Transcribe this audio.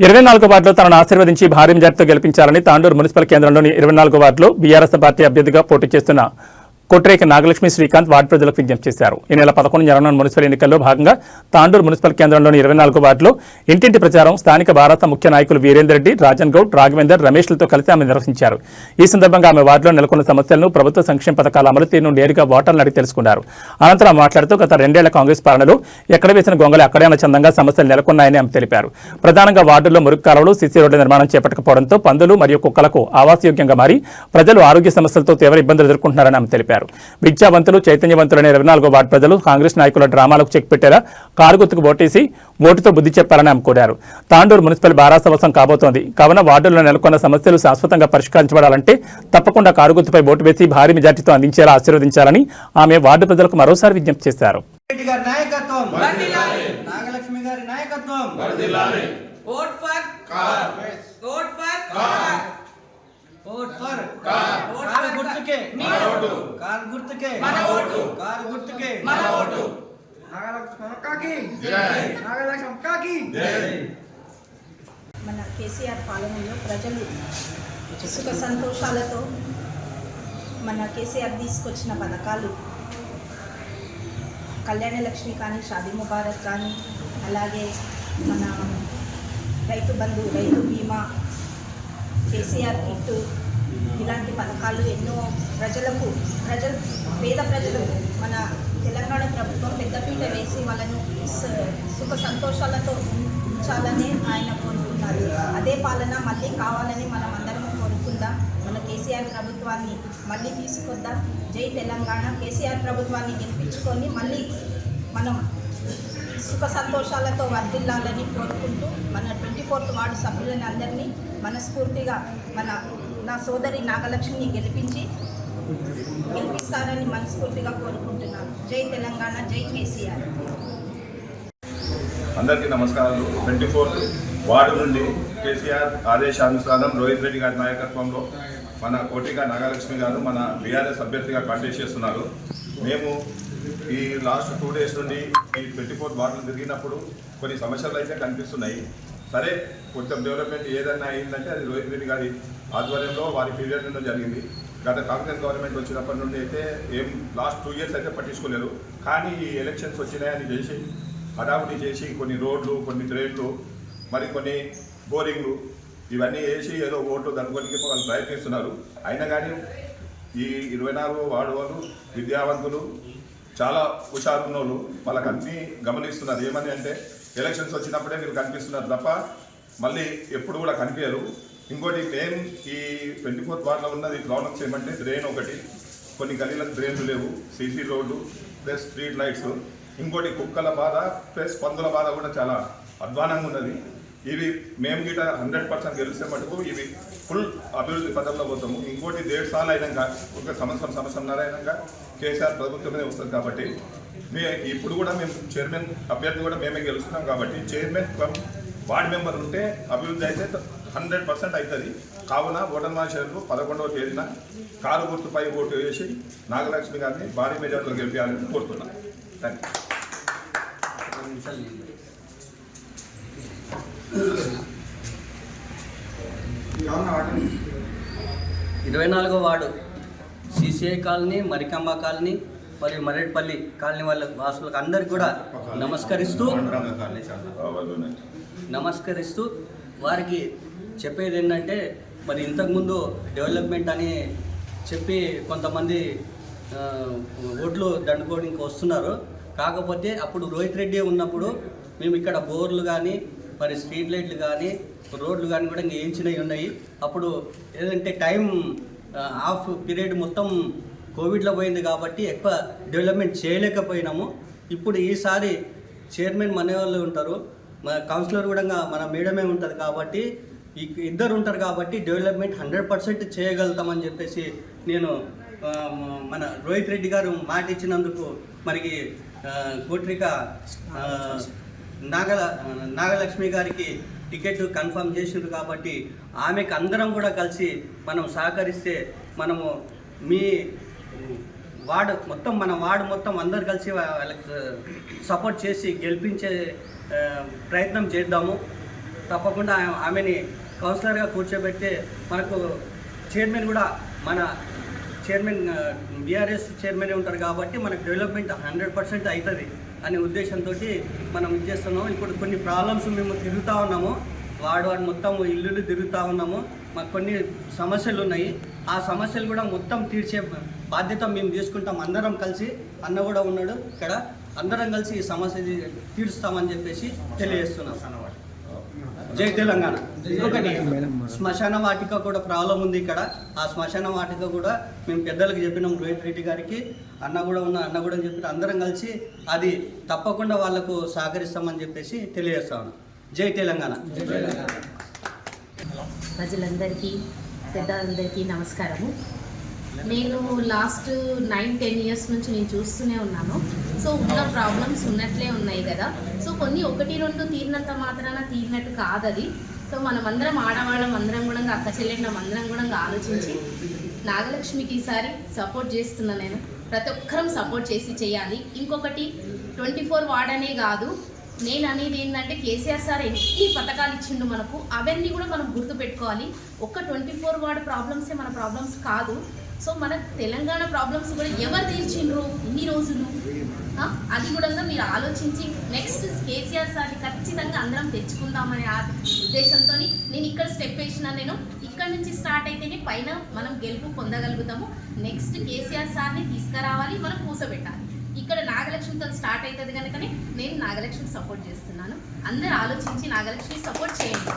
24వ వార్డులో తనను ఆశీర్వదించి భారీ మెజార్టీతో గెలిపించాలని తాండూరు మున్సిపల్ కేంద్రంలోని 24వ వార్డులో బీఆర్ఎస్ పార్టీ అభ్యర్థిగా పోటీ చేస్తున్న కొట్రేక నాగలక్ష్మి శ్రీకాంత్ వార్డు ప్రజలకు విజ్ఞప్తి చేశారు. ఈ నెల 11 జరగనున్న మున్సిపల్ ఎన్నికల్లో భాగంగా తాండూరు మున్సిపల్ కేంద్రంలోని 24వ వార్డులో ఇంటింటి ప్రచారం స్థానిక భారత ముఖ్య నాయకులు వీరేందర్ రెడ్డి, రాజన్ గౌడ్, రాఘవేందర్, రమేష్లతో కలిసి ఆమె నిర్వహించారు. ఈ సందర్భంగా ఆమె వార్డులో నెలకొన్న సమస్యలను, ప్రభుత్వ సంక్షేమ పథకాల అమలు తీరును నేరుగా ఓటర్లను అడిగి తెలుసుకున్నారు. అనంతరం మాట్లాడుతూ గత 2 ఏళ్ల కాంగ్రెస్ పాలనలో ఎక్కడ వేసిన గొంగళి అక్కడే అన్న చందంగా సమస్యలు నెలకొన్నాయని ఆమె తెలిపారు. ప్రధానంగా వార్డుల్లో మురుగు కాలువలు, సీసీ రోడ్ల నిర్మాణం చేపట్టకపోవడంతో పందులు మరియు కుక్కలకు ఆవాసయోగ్యంగా మారి ప్రజలు ఆరోగ్య సమస్యలతో తీవ్ర ఇబ్బందులు ఎదుర్కొంటున్నారని ఆమె తెలిపారు. విద్యావంతులు, చైతన్యవంతులైన 24వ వార్డు ప్రజలు కాంగ్రెస్ నాయకుల డ్రామాలకు చెక్ పెట్టేలా కారు గుర్తుకు ఓటేసి ఓటుతో బుద్ధి చెప్పాలని ఆమె కోరారు. తాండూరు మున్సిపల్ బారాసవసం కాబోతోంది కావున వార్డుల్లో నెలకొన్న సమస్యలు శాశ్వతంగా పరిష్కరించబడాలంటే తప్పకుండా కారు గుర్తుపై ఓటు వేసి భారీ మెజార్టీతో అందించేలా ఆశీర్వదించాలని ఆమె వార్డు ప్రజలకు మరోసారి విజ్ఞప్తి చేశారు. మన కేసీఆర్ పాలనలో ప్రజలు సుఖ సంతోషాలతో మన కేసీఆర్ తీసుకొచ్చిన పథకాలు కళ్యాణ లక్ష్మి కానీ, షాదీ ముబారక్ కానీ, అలాగే మన రైతు బంధు, రైతు బీమా, కేసీఆర్ కిట్టు ఇలాంటి పథకాలు ఎన్నో పేద ప్రజలకు మన తెలంగాణ ప్రభుత్వం పెద్దపీట వేసి వాళ్ళను సుఖ సంతోషాలతో ఉంచాలని ఆయన కోరుకున్నారు. అదే పాలన మళ్ళీ కావాలని మనం అందరం కోరుకుందాం. మన కేసీఆర్ ప్రభుత్వాన్ని మళ్ళీ తీసుకొద్దాం. జై తెలంగాణ. కేసీఆర్ ప్రభుత్వాన్ని గెలిపించుకొని మళ్ళీ మనం సుఖ సంతోషాలతో వర్ధిల్లాలని కోరుకుంటూ మన 24వ వార్డు సభ్యులని అందరినీ మనస్ఫూర్తిగా నా సోదరి నాగలక్ష్మిని గెలిపిస్తారని మనస్ఫూర్తిగా కోరుకుంటున్నాను. జై తెలంగాణ, జై కేసీఆర్. అందరికీ నమస్కారాలు. 24వ వార్డు నుండి కేసీఆర్ ఆదేశానుసారం రోహిత్ రెడ్డి గారి నాయకత్వంలో మన కోటిక నాగలక్ష్మి గారు మన బీఆర్ఎస్ అభ్యర్థిగా కాంటెస్ట్ చేస్తున్నారు. మేము ఈ లాస్ట్ 2 డేస్ నుండి ఈ 24వ వార్డులో తిరిగినప్పుడు కొన్ని సమస్యలు అయితే కనిపిస్తున్నాయి. సరే, కొంచెం డెవలప్మెంట్ ఏదైనా అయిందంటే అది రోహిత్ రెడ్డి గారి ఆధ్వర్యంలో వారి పీరియడ్లో జరిగింది. గత కాంగ్రెస్ గవర్నమెంట్ వచ్చినప్పటి నుండి అయితే లాస్ట్ 2 ఇయర్స్ అయితే పట్టించుకోలేరు. కానీ ఈ ఎలక్షన్స్ వచ్చినాయని చేసి హడావుడి చేసి కొన్ని రోడ్లు, కొన్ని డ్రైన్లు, మరి కొన్ని బోరింగ్లు ఇవన్నీ వేసి ఏదో ఓటు దనుకోనికి వాళ్ళు ప్రయత్నిస్తున్నారు. అయినా కానీ ఈ 24వ వార్డు వాళ్ళు విద్యావంతులు, చాలా హుషారున్న వాళ్ళు, వాళ్ళకి అన్నీ గమనిస్తున్నారు. ఏమని అంటే ఎలక్షన్స్ వచ్చినప్పుడే మీరు కనిపిస్తున్నారు తప్ప మళ్ళీ ఎప్పుడు కూడా కనిపించరు. ఇంకోటి మెయిన్ ఈ 24వ వార్డులో ఉన్నది ప్రాబ్లమ్స్ ఏమంటే డ్రైన్ ఒకటి, కొన్ని గలీలకు డ్రైన్లు లేవు, సీసీ రోడ్లు ప్లస్ స్ట్రీట్ లైట్స్, ఇంకోటి కుక్కల బాధ ప్లస్ పందుల బాధ కూడా చాలా అధ్వానంగా ఉన్నది. ఇవి మేము గిట 100% గెలిస్తే మటుకు ఇవి ఫుల్ అభివృద్ధి పదంలో పోతాము. ఇంకోటి 1.5 సార్లు అయినాక, ఒక సంవత్సరంన్నర అయినాక కేసీఆర్ ప్రభుత్వమే వస్తుంది. కాబట్టి ఇప్పుడు కూడా మేము చైర్మన్ అభ్యర్థి కూడా మేమే గెలుస్తున్నాం. కాబట్టి చైర్మన్ వార్డు మెంబర్ ఉంటే అభివృద్ధి అయితే 100% అవుతుంది. కావున ఓటర్ మహాశయులు 11వ తేదీన కారు గుర్తుపై ఓటు వేసి నాగలక్ష్మి గారిని భారీ మెజార్టీలో గెలిపించాలని కోరుతున్నాను. Thank you. 24వ ward CCI colony, Marikamba colony మరియు మరేడ్పల్లి కాలనీ వాళ్ళ వాసులకు అందరికీ కూడా నమస్కరిస్తూ వారికి చెప్పేది ఏంటంటే, మరి ఇంతకుముందు డెవలప్మెంట్ అని చెప్పి కొంతమంది ఓట్లు దండుకోవడానికి వస్తున్నారు. కాకపోతే అప్పుడు రోహిత్ రెడ్డి ఉన్నప్పుడు మేము ఇక్కడ బోర్లు కానీ, మరి స్ట్రీట్ లైట్లు కానీ, రోడ్లు కానీ కూడా ఇంకా వేయించినవి ఉన్నాయి. అప్పుడు ఏదంటే టైం హాఫ్ పీరియడ్ మొత్తం కోవిడ్లో పోయింది కాబట్టి ఎక్కువ డెవలప్మెంట్ చేయలేకపోయినాము. ఇప్పుడు ఈసారి చైర్మన్ మన వాళ్ళు ఉంటారు, మన కౌన్సిలర్ కూడా మన మేడమే ఉంటుంది. కాబట్టి ఇద్దరు ఉంటారు కాబట్టి డెవలప్మెంట్ 100% చేయగలుగుతామని చెప్పేసి నేను మన రోహిత్ రెడ్డి గారు మాట ఇచ్చినందుకు మరి కోట్రిక నాగలక్ష్మి గారికి టికెట్ కన్ఫర్మ్ చేసిండ్రు. కాబట్టి ఆమెకు అందరం కూడా కలిసి మనం సహకరిస్తే మనము మీ మన వార్డు మొత్తం అందరు కలిసి వాళ్ళకి సపోర్ట్ చేసి గెలిపించే ప్రయత్నం చేద్దాము. తప్పకుండా ఆమెని కౌన్సిలర్గా కూర్చోబెడితే మనకు చైర్మన్ కూడా మన చైర్మన్ బీఆర్ఎస్ చైర్మనే ఉంటారు కాబట్టి మనకు డెవలప్మెంట్ 100% అవుతుంది అనే ఉద్దేశంతో మనం ఇది చేస్తున్నాం. ఇప్పుడు కొన్ని ప్రాబ్లమ్స్ మేము తిరుగుతూ ఉన్నాము, వాడు మొత్తం ఇల్లులు తిరుగుతూ ఉన్నాము. మాకు కొన్ని సమస్యలు ఉన్నాయి, ఆ సమస్యలు కూడా మొత్తం తీర్చే బాధ్యత మేము తీసుకుంటాం. అందరం కలిసి, అన్న కూడా ఉన్నాడు ఇక్కడ, అందరం కలిసి ఈ సమస్య తీరుస్తామని చెప్పేసి తెలియజేస్తున్నాం. జై తెలంగాణ. ఇంకొకటి శ్మశాన వాటిక కూడా ప్రాబ్లం ఉంది ఇక్కడ. ఆ శ్మశాన వాటిక కూడా మేము పెద్దలకు చెప్పినాం, రోహిత్ రెడ్డి గారికి, అన్న కూడా చెప్పిన అందరం కలిసి అది తప్పకుండా వాళ్లకు సహకరిస్తామని చెప్పేసి తెలియజేస్తాను. జై తెలంగాణ. ప్రజలందరికీ పెద్దలందరికీ నమస్కారము. నేను లాస్ట్ 9-10 ఇయర్స్ నుంచి నేను చూస్తూనే ఉన్నాను. సో ఉన్న ప్రాబ్లమ్స్ ఉన్నట్లే ఉన్నాయి కదా. సో కొన్ని 1-2 తీరినంత మాత్రాన తీరినట్టు కాదది. సో మనమందరం ఆడవాళ్ళం అందరం కూడా అక్క చెల్లెళ్ళం అందరం కూడా ఆలోచించి నాగలక్ష్మికి ఈసారి సపోర్ట్ చేస్తున్నా. నేను ప్రతి ఒక్కరం సపోర్ట్ చేయాలి. ఇంకొకటి 24 వార్డ్ అనే కాదు, నేను అనేది ఏంటంటే కేసీఆర్ సార్ ఎన్ని పథకాలు ఇచ్చిండు మనకు, అవన్నీ కూడా మనం గుర్తుపెట్టుకోవాలి. ఒక్క 24 వార్డ్ ప్రాబ్లమ్సే మన ప్రాబ్లమ్స్ కాదు. సో మన తెలంగాణ ప్రాబ్లమ్స్ కూడా ఎవరు తీర్చిండ్రు ఇన్ని రోజులు, అది కూడా మీరు ఆలోచించి నెక్స్ట్ కేసీఆర్ సార్ని ఖచ్చితంగా అందరం తెచ్చుకుందామనే ఉద్దేశంతో నేను ఇక్కడ స్టెప్ వేసిన. నేను ఇక్కడ నుంచి స్టార్ట్ అయితేనే పైన మనం గెలుపు పొందగలుగుతాము. నెక్స్ట్ కేసీఆర్ సార్ని తీసుకురావాలి, మనం కూసబెట్టాలి. ఇక్కడ నాగలక్ష్మితో స్టార్ట్ అవుతుంది కనుకనే నేను నాగలక్ష్మికి సపోర్ట్ చేస్తున్నాను. అందరూ ఆలోచించి నాగలక్ష్మి సపోర్ట్ చేయండి.